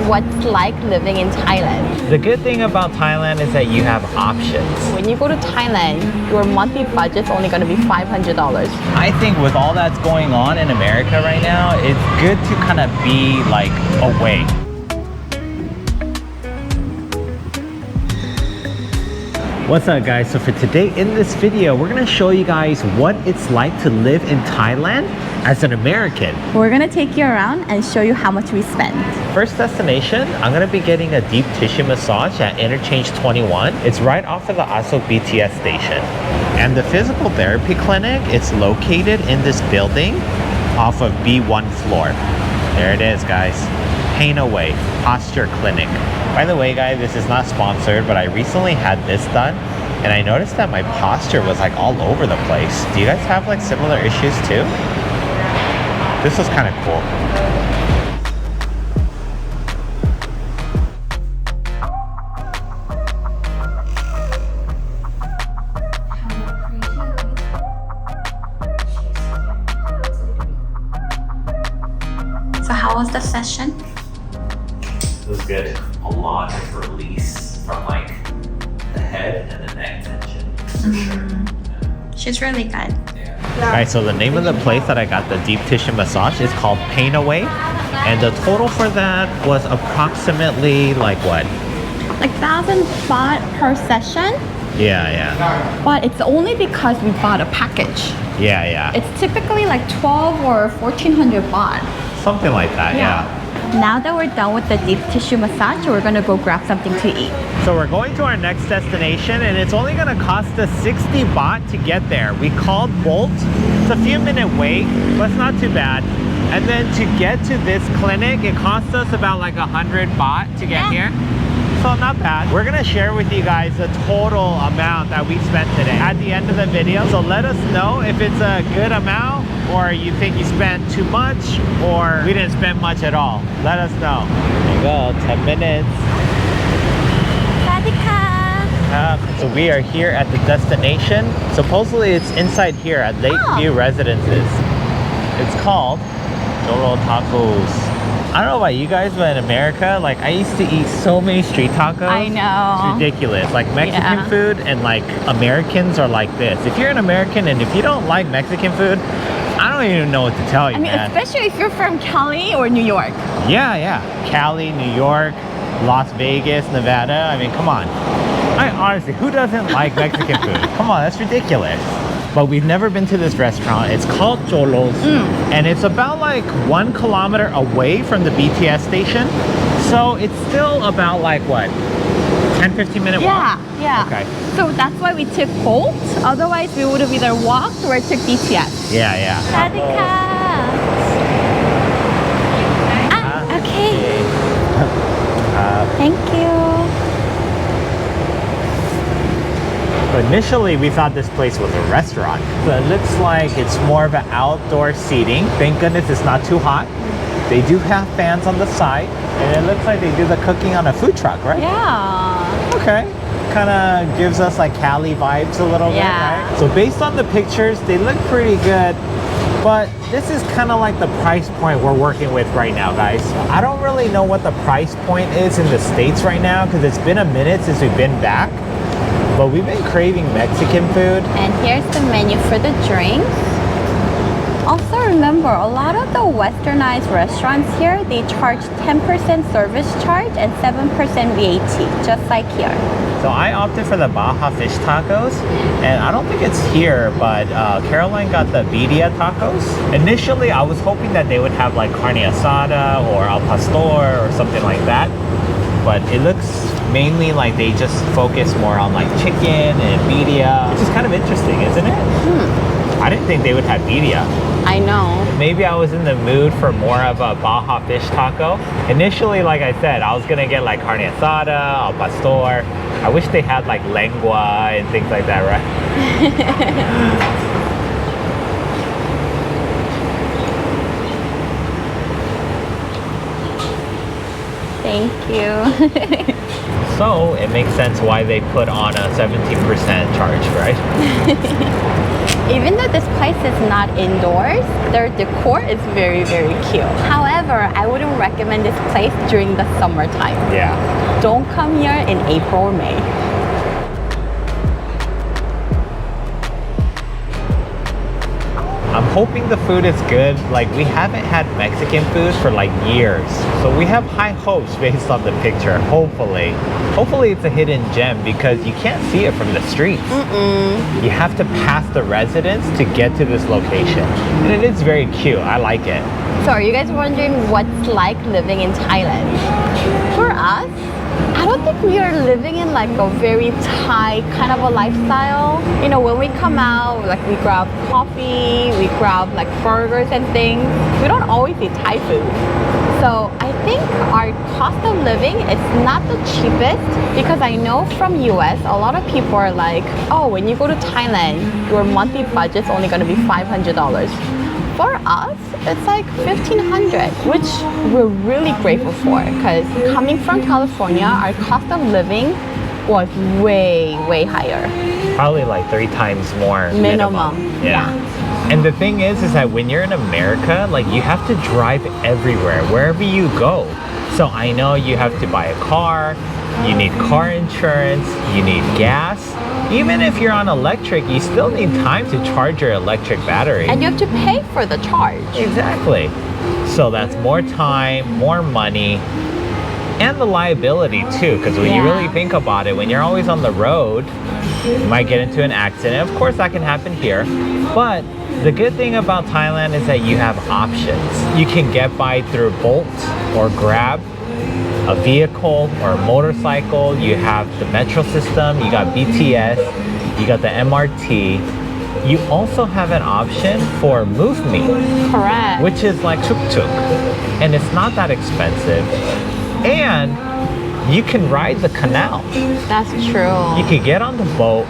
what's like living in Thailand. The good thing about Thailand is that you have options. When you go to Thailand, your monthly budget's only going to be $500. I think with all that's going on in America right now, it's good to kind of be like away. What's up guys? So for today in this video, we're gonna show you guys what it's like to live in Thailand as an American. We're gonna take you around and show you how much we spend. First destination, I'm gonna be getting a deep tissue massage at Interchange 21. It's right off of the Asok BTS station. And the physical therapy clinic, it's located in this building off of B1 floor. There it is guys. Pain Away Posture Clinic. By the way guys, this is not sponsored, but I recently had this done and I noticed that my posture was like all over the place. Do you guys have like similar issues too? This was kind of cool. So how was the session? It was good. A lot of release from like the head and the neck tension. For sure. She's really good. Alright, so the name of the place that I got the deep tissue massage is called Pain Away. And the total for that was approximately like what? Like 1,000 baht per session. Yeah. But it's only because we bought a package. Yeah. It's typically like 12 or 1,400 baht. Something like that, yeah. Now that we're done with the deep tissue massage, we're gonna go grab something to eat. So we're going to our next destination and it's only gonna cost us 60 baht to get there. We called Bolt. It's a few minute wait, but it's not too bad. And then to get to this clinic, it cost us about like 100 baht to get here. So not bad. We're gonna share with you guys the total amount that we spent today at the end of the video. So let us know if it's a good amount or you think you spent too much or we didn't spend much at all. Let us know. There you go, 10 minutes. So we are here at the destination. Supposedly it's inside here at Lakeview Residences. It's called Jolo Tacos. I don't know about you guys, but in America, like I used to eat so many street tacos. I know. It's ridiculous. Like Mexican food and like Americans are like this. If you're an American and if you don't like Mexican food, I don't even know what to tell you, man. Especially if you're from Cali or New York. Yeah. Cali, New York, Las Vegas, Nevada. I mean, come on. Honestly, who doesn't like Mexican food? Come on, that's ridiculous. But we've never been to this restaurant. It's called Jolo's. And it's about like 1 kilometer away from the BTS station. So it's still about like what? 10-15 minute walk? Yeah. Okay. So that's why we took Bolt. Otherwise, we would have either walked or took BTS. Yeah. Okay. Thank you. So initially, we thought this place was a restaurant. So it looks like it's more of an outdoor seating. Thank goodness it's not too hot. They do have fans on the side. And it looks like they do the cooking on a food truck, right? Yeah. Okay. Kind of gives us like Cali vibes a little bit, right? So based on the pictures, they look pretty good. But this is kind of like the price point we're working with right now, guys. I don't really know what the price point is in the States right now because it's been a minute since we've been back. But we've been craving Mexican food. And here's the menu for the drinks. Also remember, a lot of the westernized restaurants here, they charge 10% service charge and 7% VAT, just like here. So I opted for the Baja fish tacos, and I don't think it's here, but Caroline got the birria tacos. Initially, I was hoping that they would have like carne asada or al pastor or something like that, but it looks mainly like they just focus more on like chicken and birria, which is kind of interesting, isn't it? I didn't think they would have birria. I know. Maybe I was in the mood for more of a Baja fish taco. Initially, like I said, I was gonna get like carne asada, al pastor. I wish they had like lengua and things like that, right? Thank you. So it makes sense why they put on a 17% charge, right? Even though this place is not indoors, their decor is very, very cute. However, I wouldn't recommend this place during the summertime. Yeah. Don't come here in April or May. I'm hoping the food is good. Like, we haven't had Mexican food for like years. So we have high hopes based on the picture, hopefully. Hopefully it's a hidden gem because you can't see it from the streets. You have to pass the residence to get to this location. And it is very cute. I like it. So are you guys wondering what's like living in Thailand? For us, I don't think we are living in like a very Thai kind of a lifestyle. You know, when we come out, like we grab coffee, we grab like burgers and things. We don't always eat Thai food. So I think our cost of living is not the cheapest because I know from US, a lot of people are like, oh, when you go to Thailand, your monthly budget's only gonna be $500. For us, it's like $1,500, which we're really grateful for because coming from California, our cost of living was way, way higher. Probably like 3 times more Minimum. Yeah. And the thing is that when you're in America, like you have to drive everywhere, wherever you go. So I know you have to buy a car, you need car insurance, you need gas. Even if you're on electric, you still need time to charge your electric battery. And you have to pay for the charge. Exactly. So that's more time, more money, and the liability too. Because when you really think about it, when you're always on the road, you might get into an accident. Of course, that can happen here. But the good thing about Thailand is that you have options. You can get by through Bolt or Grab, a vehicle or a motorcycle. You have the metro system, you got BTS, you got the MRT. You also have an option for Move Me. Correct. Which is like tuk-tuk. And it's not that expensive. And you can ride the canal. That's true. You can get on the boat.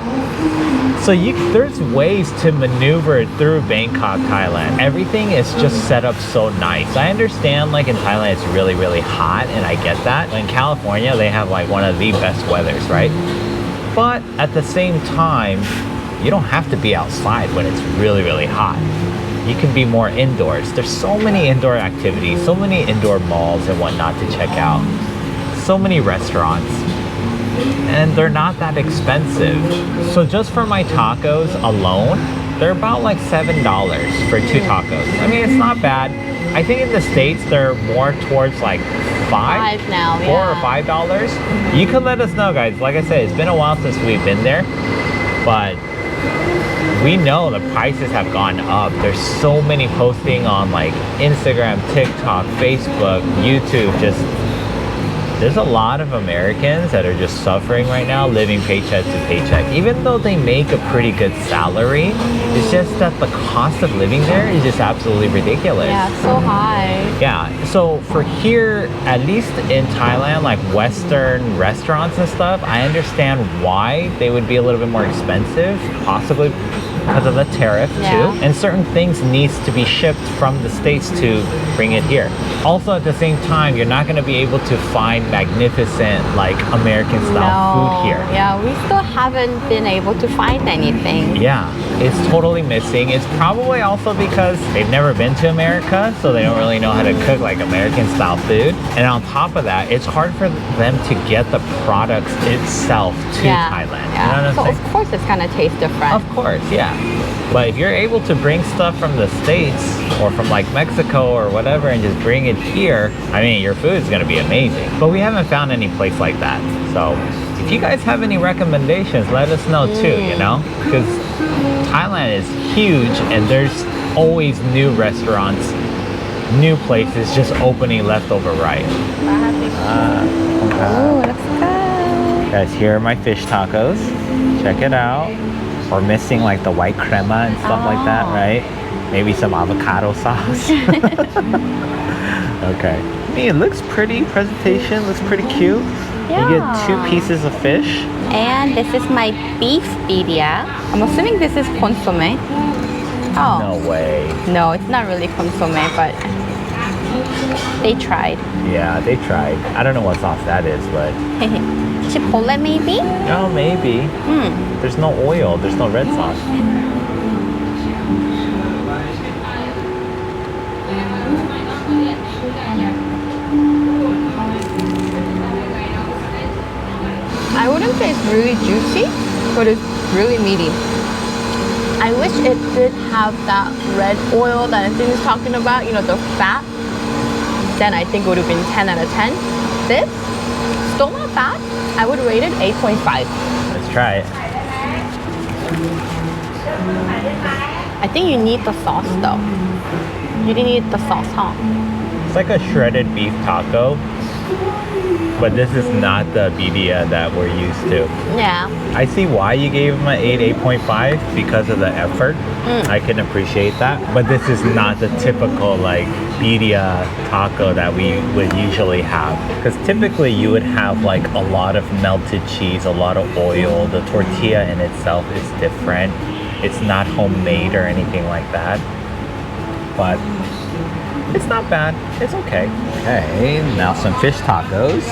So there's ways to maneuver through Bangkok, Thailand. Everything is just set up so nice. I understand like in Thailand it's really, really hot and I get that. In California, they have like one of the best weathers, right? But at the same time, you don't have to be outside when it's really, really hot. You can be more indoors. There's so many indoor activities, so many indoor malls and whatnot to check out. So many restaurants. And they're not that expensive. So just for my tacos alone, they're about like $7 for 2 tacos. I mean, it's not bad. I think in the States, they're more towards like $5 now, $4 or $5. You can let us know, guys. Like I said, it's been a while since we've been there, but we know the prices have gone up. There's so many posting on like Instagram, TikTok, Facebook, YouTube, just there's a lot of Americans that are just suffering right now, living paycheck to paycheck. Even though they make a pretty good salary, it's just that the cost of living there is just absolutely ridiculous. Yeah, so high. Yeah, so for here, at least in Thailand, like Western restaurants and stuff, I understand why they would be a little bit more expensive, possibly because of the tariff too. And certain things needs to be shipped from the States to bring it here. Also at the same time, you're not going to be able to find magnificent like American style food here. Yeah, we still haven't been able to find anything. Yeah, it's totally missing. It's probably also because they've never been to America, so they don't really know how to cook like American style food. And on top of that, it's hard for them to get the products itself to Thailand. Yeah. You know what I'm saying? Of course it's gonna taste different. Of course, yeah. But if you're able to bring stuff from the States or from like Mexico or whatever and just bring it here, I mean, your food is gonna be amazing. But we haven't found any place like that. So if you guys have any recommendations, let us know too, you know? Because Thailand is huge and there's always new restaurants, new places just opening left over right. Oh, looks good. Guys, here are my fish tacos. Check it out. We're missing like the white crema and stuff like that, right? Maybe some avocado sauce. Okay. I mean, it looks pretty. Presentation looks pretty cute. Yeah. You get 2 pieces of fish. And this is my beef birria. I'm assuming this is consomme. Oh. No way. No, it's not really consomme, but they tried. Yeah, they tried. I don't know what sauce that is, but... Chipotle, maybe? Oh, maybe. There's no oil. There's no red sauce. I wouldn't say it's really juicy, but it's really meaty. I wish it did have that red oil that I think is talking about, you know, the fat. Then I think it would have been 10 out of 10. This, still not bad. I would rate it 8.5. Let's try it. I think you need the sauce though. You didn't need the sauce, huh? It's like a shredded beef taco, but this is not the birria that we're used to. Yeah. I see why you gave them an 8.5 because of the effort. I can appreciate that. But this is not the typical like birria taco that we would usually have. Because typically you would have like a lot of melted cheese, a lot of oil. The tortilla in itself is different. It's not homemade or anything like that. But it's not bad. It's okay. Okay, now some fish tacos.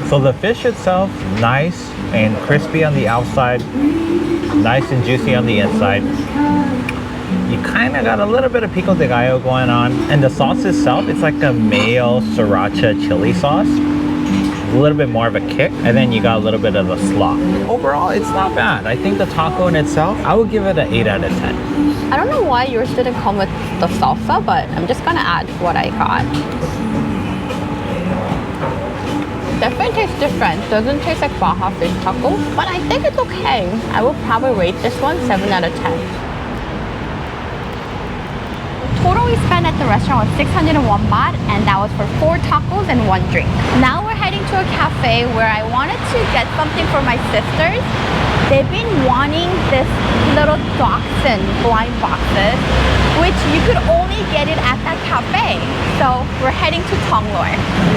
So the fish itself, nice and crispy on the outside, nice and juicy on the inside. You kind of got a little bit of pico de gallo going on. And the sauce itself, it's like a mayo sriracha chili sauce. A little bit more of a kick, and then you got a little bit of the slop. Overall, it's not bad. I think the taco in itself, I would give it an 8 out of 10. I don't know why yours didn't come with the salsa, but I'm just gonna add what I got. Definitely tastes different. Doesn't taste like Baja fish taco, but I think it's okay. I will probably rate this one 7 out of 10. Total we spent at the restaurant was 601 baht, and that was for 4 tacos and 1 drink. Now we're heading to a cafe where I wanted to get something for my sisters. They've been wanting this little dachshund blind boxes, which you could only get it at that cafe. So we're heading to Thonglor.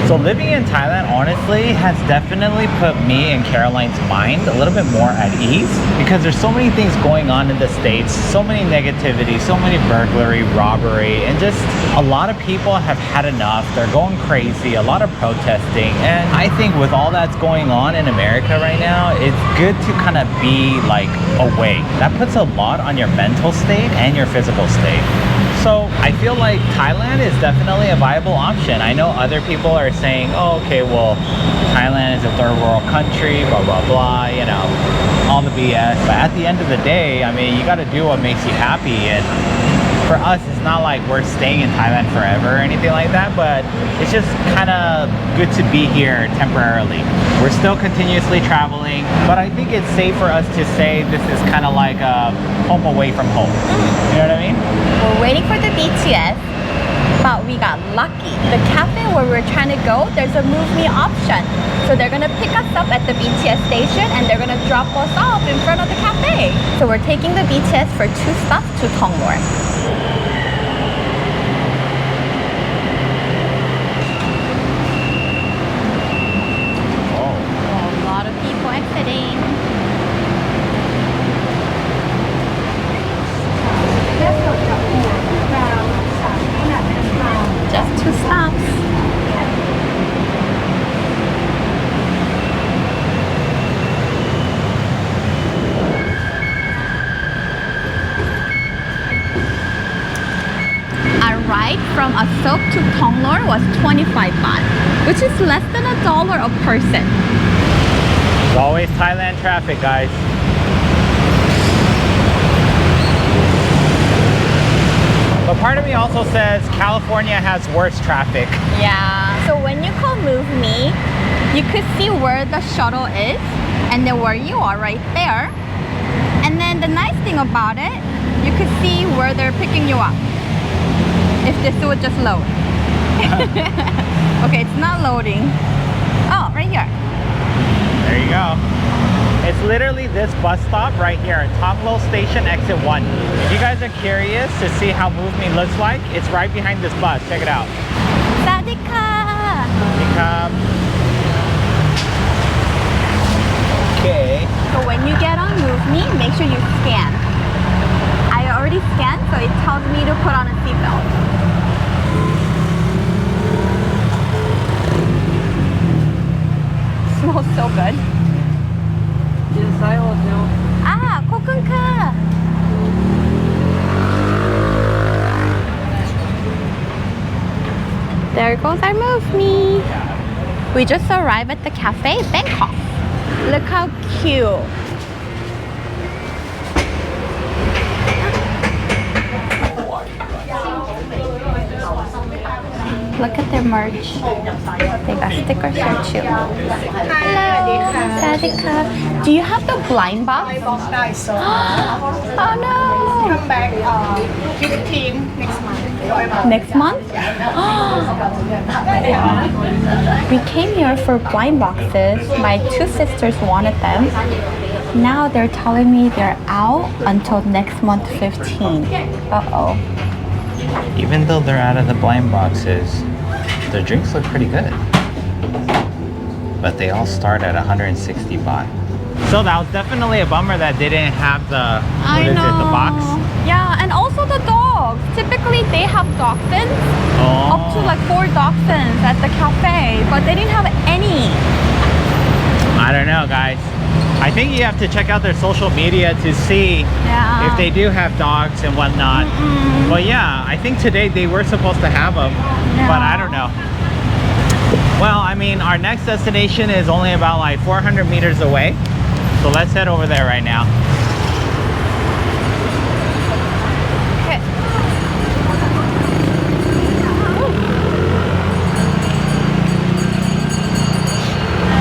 So living in Thailand, honestly, has definitely put me and Caroline's mind a little bit more at ease because there's so many things going on in the States, so many negativity, so many burglary, robbery, and just a lot of people have had enough. They're going crazy, a lot of protesting. And I think with all that's going on in America right now, it's good to kind of be like away. That puts a lot on your mental state and your physical state. So I feel like Thailand is definitely a viable option. I know other people are saying, oh, okay, well, Thailand is a third world country, blah, blah, blah, you know, all the BS. But at the end of the day, I mean, you got to do what makes you happy. And for us, it's not like we're staying in Thailand forever or anything like that, but it's just kind of good to be here temporarily. We're still continuously traveling, but I think it's safe for us to say this is kind of like a home away from home. You know what I mean? We're waiting for the BTS, but we got lucky. The cafe where we're trying to go, there's a move me option. So they're gonna pick us up at the BTS station and they're gonna drop us off in front of the cafe. So we're taking the BTS for 2 stops to Thonglor. A lot of people exiting. Just 2 stops. Our ride from Asok to Thonglor was 25 baht, which is less than $1 a person. It's always Thailand traffic, guys. But part of me also says California has worse traffic. Yeah. So when you call Move Me, you could see where the shuttle is and then where you are right there. And then the nice thing about it, you could see where they're picking you up. If this would just load. Okay, it's not loading. Oh, right here. There you go. It's literally this bus stop right here, Thonglor Station, exit 1. If you guys are curious to see how Move Me looks like, it's right behind this bus. Check it out. Sadika! Okay. So when you get on Move Me, make sure you scan. I already scanned, so it tells me to put on a seatbelt. Smells so good. Ah, kokunka. There goes our Move Me. We just arrived at the cafe, Bangkok. Look how cute. Look at their merch. They got stickers here too. Hello, Sadika. Do you have the blind box? Oh no! Come back with the team next month. Next month? We came here for blind boxes. My two sisters wanted them. Now they're telling me they're out until next month 15. Uh-oh. Even though they're out of the blind boxes, their drinks look pretty good. But they all start at 160 baht. So that was definitely a bummer that they didn't have the, the box? Yeah, and also the dogs. Typically they have dachshunds, up to like 4 dachshunds at the cafe, but they didn't have any. I don't know, guys. I think you have to check out their social media to see if they do have dogs and whatnot. But yeah, I think today they were supposed to have them, but I don't know. Well, I mean, our next destination is only about like 400 meters away. So let's head over there right now. Okay.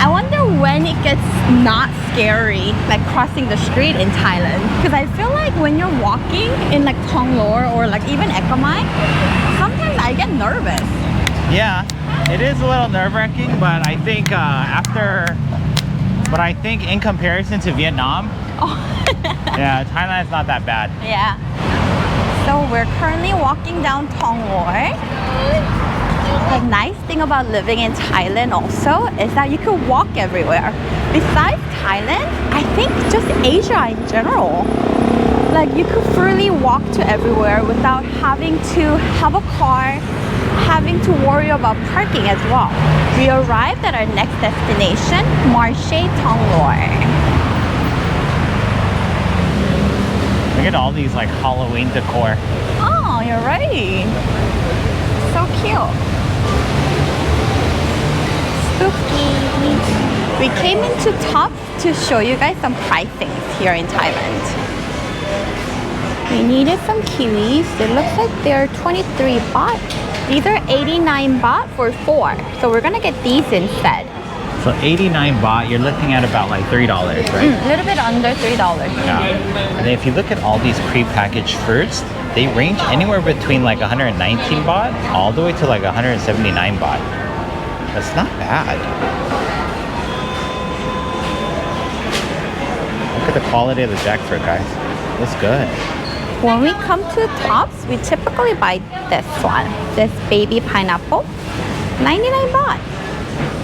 I wonder when it gets not scary, like crossing the street in Thailand. Because I feel like when you're walking in like Thong Lor or like even Ekamai, sometimes I get nervous. Yeah, it is a little nerve-wracking, but I think in comparison to Vietnam, yeah, Thailand is not that bad. Yeah. So we're currently walking down Thong Lor. The nice thing about living in Thailand also is that you can walk everywhere. Besides Thailand, I think just Asia in general. Like you could freely walk to everywhere without having to have a car, having to worry about parking as well. We arrived at our next destination, Marché Thong Lor. Look at all these like Halloween decor. Oh, you're right. So cute. Spooky. We came into Tops to show you guys some pricings here in Thailand. We needed some kiwis. It looks like they're 23 baht. These are 89 baht for 4. So we're gonna get these instead. So 89 baht, you're looking at about like $3, right? A little bit under $3. Yeah. And if you look at all these pre-packaged fruits, they range anywhere between like 119 baht all the way to like 179 baht. That's not bad. Look at the quality of the jackfruit, guys. Looks good. When we come to Tops, we typically buy this one, this baby pineapple, 99 baht.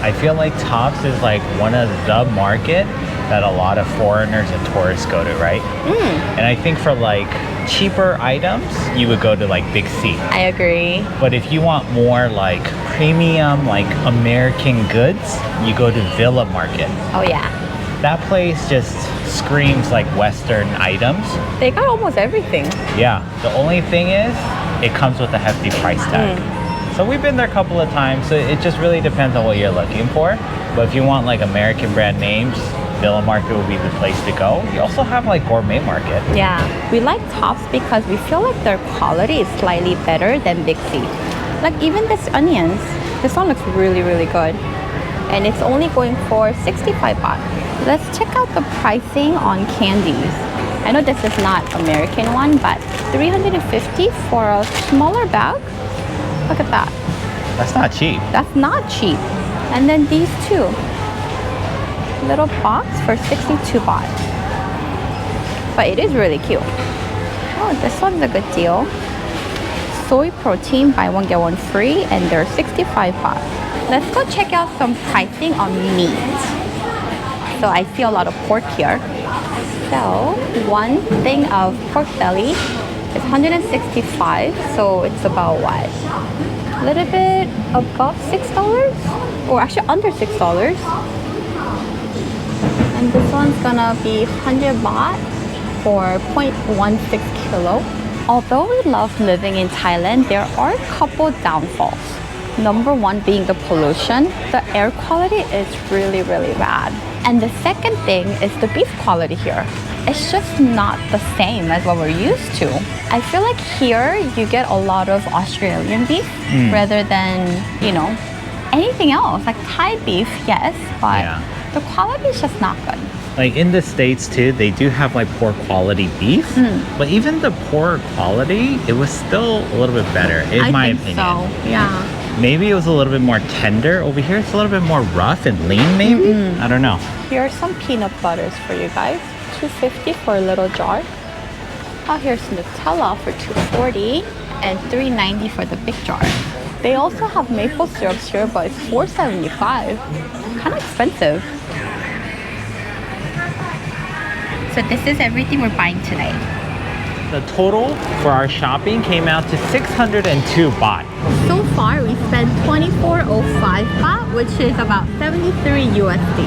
I feel like Tops is like one of the market that a lot of foreigners and tourists go to, right? And I think for like cheaper items, you would go to like Big C. I agree. But if you want more like premium, like American goods, you go to Villa Market. Oh yeah. That place just screams like Western items. They got almost everything. Yeah, the only thing is, it comes with a hefty price tag. So we've been there a couple of times, so it just really depends on what you're looking for. But if you want like American brand names, Villa Market will be the place to go. You also have like Gourmet Market. Yeah, we like Tops because we feel like their quality is slightly better than Big C. Like even this onions, this one looks really, really good. And it's only going for 65 baht. Let's check out the pricing on candies. I know this is not American one, but 350 for a smaller bag. Look at that. That's not cheap. That's not cheap. And then these two. Little box for 62 baht. But it is really cute. Oh, this one's a good deal. Soy protein, buy one get one free, and they're 65 baht. Let's go check out some pricing on meat. So I see a lot of pork here. So one thing of pork belly is 165. So it's about what? A little bit above $6? Or actually under $6. And this one's gonna be 100 baht for 0.16 kilo. Although we love living in Thailand, there are a couple downfalls. Number one being the pollution. The air quality is really, really bad. And the second thing is the beef quality here. It's just not the same as what we're used to. I feel like here you get a lot of Australian beef rather than, you know, anything else. Like Thai beef, yes, but the quality is just not good. Like in the States too, they do have like poor quality beef, but even the poor quality, it was still a little bit better in my opinion. So, yeah. Maybe it was a little bit more tender. Over here, it's a little bit more rough and lean, maybe? I don't know. Here are some peanut butters for you guys. $2.50 for a little jar. Oh, here's Nutella for $2.40 and $3.90 for the big jar. They also have maple syrups here, but it's $4.75. Kind of expensive. So this is everything we're buying today. The total for our shopping came out to 602 baht. So far, we spent 2405 baht, which is about 73 USD.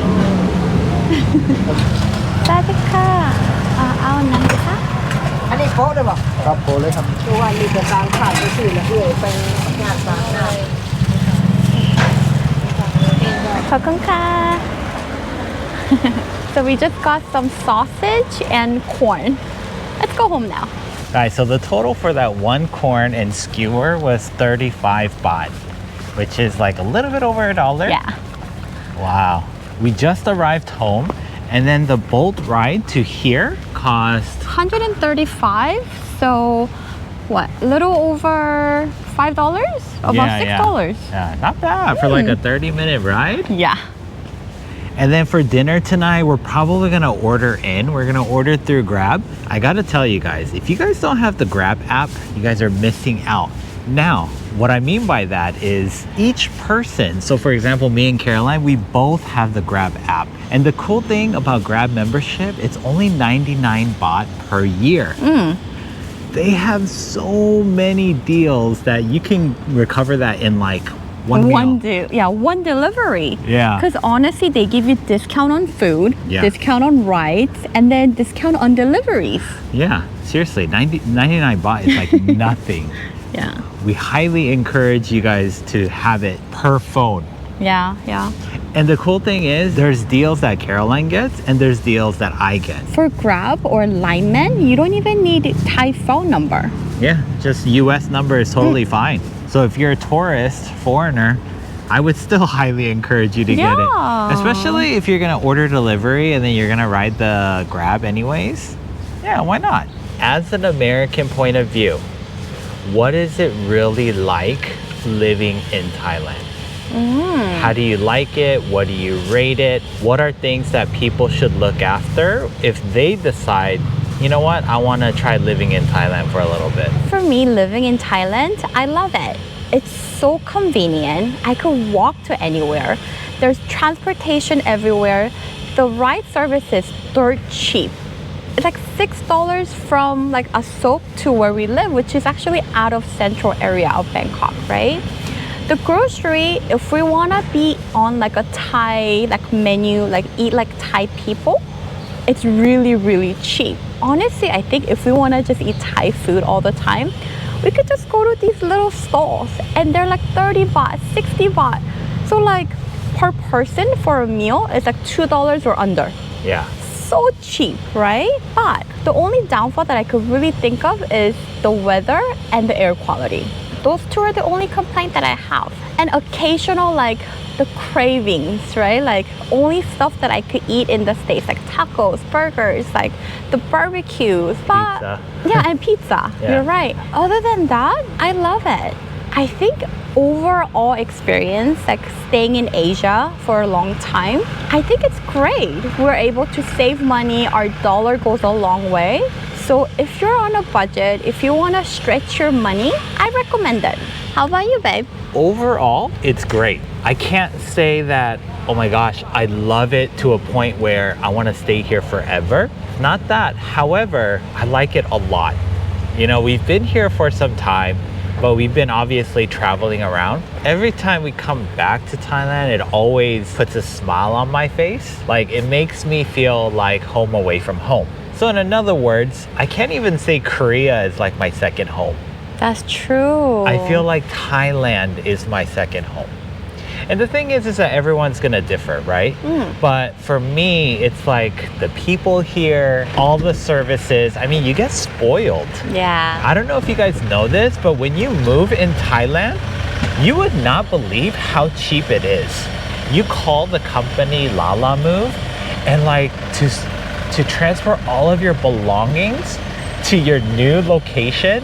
สวัสดีค่ะเอาอันนั้นค่ะ อันนี้โป๊ะได้ป่ะครับโป๊ะเลยครับตัววันนี้จะกลางขาดไปสื่อแล้วไปงานฟ้าหน้า ขอบคุณค่ะ So we just got some sausage and corn. Let's go home now. Guys, so the total for that one corn and skewer was 35 baht, which is like a little bit over $1. Yeah. Wow. We just arrived home, and then the Bolt ride to here cost 135. So what? A little over $5? About $6. Yeah, not bad for like a 30-minute ride. Yeah. And then for dinner tonight, we're probably gonna order in. We're gonna order through Grab. I gotta tell you guys, if you guys don't have the Grab app, you guys are missing out. Now, what I mean by that is each person, so for example, me and Caroline, we both have the Grab app. And the cool thing about Grab membership, it's only 99 baht per year. They have so many deals that you can recover that in like one delivery. Yeah. Because honestly, they give you discount on food, discount on rides, and then discount on deliveries. Yeah, seriously, 99 baht is like nothing. Yeah. We highly encourage you guys to have it per phone. Yeah. And the cool thing is there's deals that Caroline gets and there's deals that I get. For Grab or Lineman, you don't even need a Thai phone number. Yeah, just US number is totally fine. So if you're a tourist, foreigner, I would still highly encourage you to get it. Especially if you're gonna order delivery and then you're gonna ride the Grab anyways. Yeah, why not? As an American point of view, what is it really like living in Thailand? How do you like it? What do you rate it? What are things that people should look after if they decide, you know what, I want to try living in Thailand for a little bit? For me, living in Thailand, I love it. It's so convenient. I could walk to anywhere. There's transportation everywhere. The ride service is dirt cheap. It's like $6 from like a soap to where we live, which is actually out of central area of Bangkok, right? The grocery, if we want to be on like a Thai like menu, like eat like Thai people, it's really, really cheap. Honestly, I think if we want to just eat Thai food all the time, we could just go to these little stalls and they're like 30 baht, 60 baht. So like per person for a meal, it's like $2 or under. Yeah. So cheap, right? But the only downfall that I could really think of is the weather and the air quality. Those two are the only complaint that I have. And occasional like the cravings, right? Like only stuff that I could eat in the States, like tacos, burgers, like the barbecues. But Pizza. yeah, and pizza. Yeah. You're right. Other than that, I love it. I think overall experience, like staying in Asia for a long time, I think it's great. We're able to save money. Our dollar goes a long way. So if you're on a budget, if you want to stretch your money, I recommend it. How about you, babe? Overall, it's great. I can't say that, oh my gosh, I love it to a point where I want to stay here forever. Not that. However, I like it a lot. You know, we've been here for some time, but we've been obviously traveling around. Every time we come back to Thailand, it always puts a smile on my face. Like it makes me feel like home away from home. So in other words, I can't even say Korea is like my second home. That's true. I feel like Thailand is my second home. And the thing is that everyone's gonna differ, right? But for me, it's like the people here, all the services. I mean, you get spoiled. Yeah. I don't know if you guys know this, but when you move in Thailand, you would not believe how cheap it is. You call the company Lala Move, and like to transfer all of your belongings to your new location,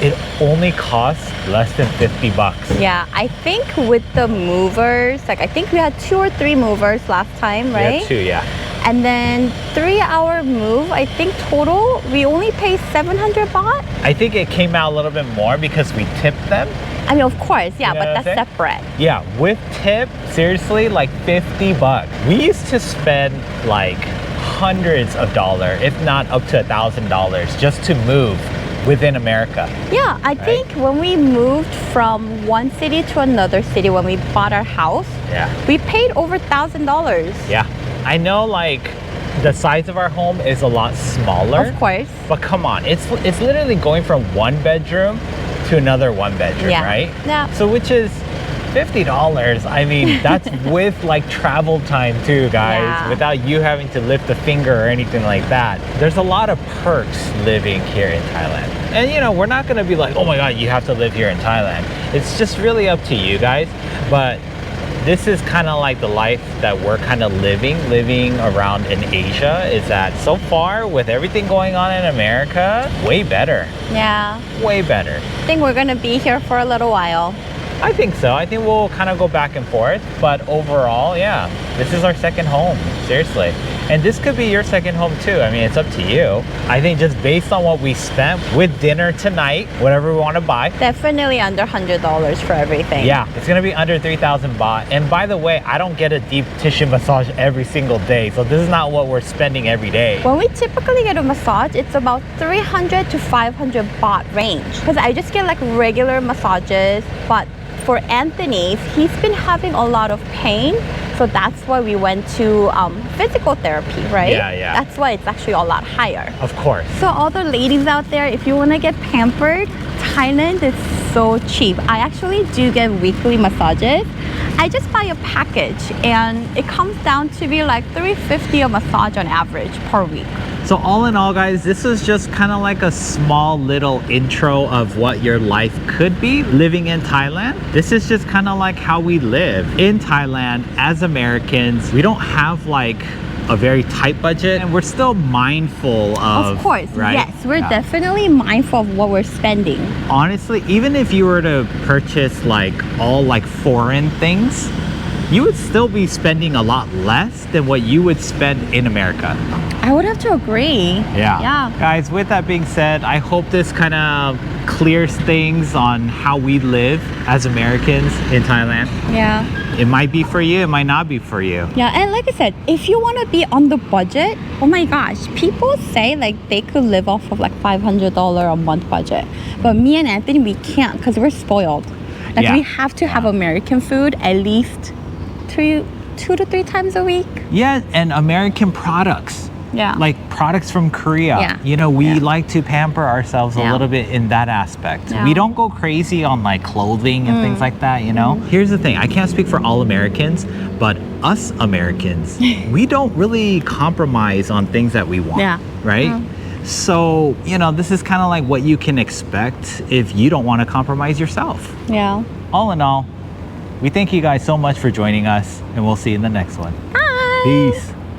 it only costs less than 50 bucks. Yeah, I think with the movers, like I think we had 2 or 3 movers last time, right? Yeah, 2, yeah. And then 3-hour move, I think total, we only pay 700 baht. I think it came out a little bit more because we tipped them. I mean, of course, yeah, You know but what that's I'm separate. Yeah, with tip, seriously, like 50 bucks. We used to spend like hundreds of dollars, if not up to $1,000 just to move within America. Yeah, I think when we moved from one city to another city, when we bought our house, Yeah. we paid over $1,000. Yeah. I know like the size of our home is a lot smaller. Of course. But come on, it's literally going from 1 bedroom to another 1 bedroom, Yeah. right? Yeah. So which is $50. I mean, that's with like travel time too, guys, Yeah. without you having to lift a finger or anything like that. There's a lot of perks living here in Thailand. And you know, we're not gonna be like, oh my God, you have to live here in Thailand. It's just really up to you guys. But this is kind of like the life that we're kind of living around in Asia, is that so far with everything going on in America, way better, Yeah. way better. I think we're gonna be here for a little while. I think so. I think we'll kind of go back and forth, but overall, yeah, this is our second home, seriously. And this could be your second home too. I mean, it's up to you. I think just based on what we spent with dinner tonight, whatever we want to buy, Definitely under $100 for everything. yeah, it's gonna be under 3,000 baht. And by the way, I don't get a deep tissue massage every single day, so this is not what we're spending every day. When we typically get a massage, it's about 300 to 500 baht range. Because I just get like regular massages, but for Anthony's, he's been having a lot of pain. So that's why we went to physical therapy, right? Yeah, yeah. That's why it's actually a lot higher. Of course. So all the ladies out there, if you want to get pampered, Thailand is so cheap. I actually do get weekly massages. I just buy a package and it comes down to be like $350 a massage on average per week. So all in all, guys, this is just kind of like a small little intro of what your life could be living in Thailand. This is just kind of like how we live in Thailand as Americans. We don't have like a very tight budget, and we're still mindful of course, right? yes, we're Yeah. definitely mindful of what we're spending. Honestly, even if you were to purchase like all like foreign things, you would still be spending a lot less than what you would spend in America. I would have to agree. Yeah. Guys, with that being said, I hope this kind of clears things on how we live as Americans in Thailand. Yeah. It might be for you, it might not be for you. Yeah, and like I said, if you want to be on the budget, oh my gosh, people say like they could live off of like $500 a month budget. But me and Anthony, we can't because we're spoiled. Like Yeah. we have to have American food at least two to three times a week. Yeah, and American products. Yeah. Like products from Korea. Yeah. You know, we Yeah. like to pamper ourselves a Yeah. little bit in that aspect. Yeah. We don't go crazy on like clothing and things like that, you know? Here's the thing, I can't speak for all Americans, but us Americans, we don't really compromise on things that we want. Yeah. Right? So, you know, this is kind of like what you can expect if you don't want to compromise yourself. Yeah. All in all, we thank you guys so much for joining us, and we'll see you in the next one. Bye. Peace.